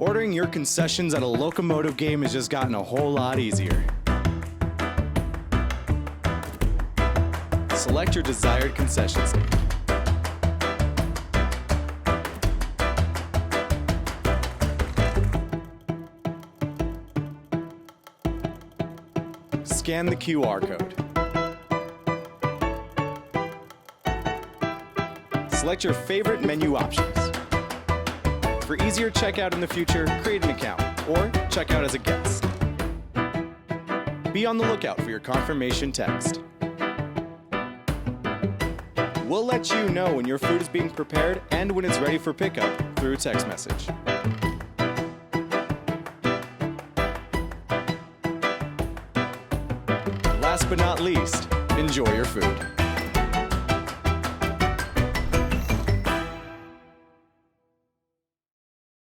Ordering your concessions at a Locomotive game has just gotten a whole lot easier. Select your desired concession stand. Scan the QR code. Select your favorite menu options. For easier checkout in the future, create an account or check out as a guest. Be on the lookout for your confirmation text. We'll let you know when your food is being prepared and when it's ready for pickup through text message. Last but not least, enjoy your food.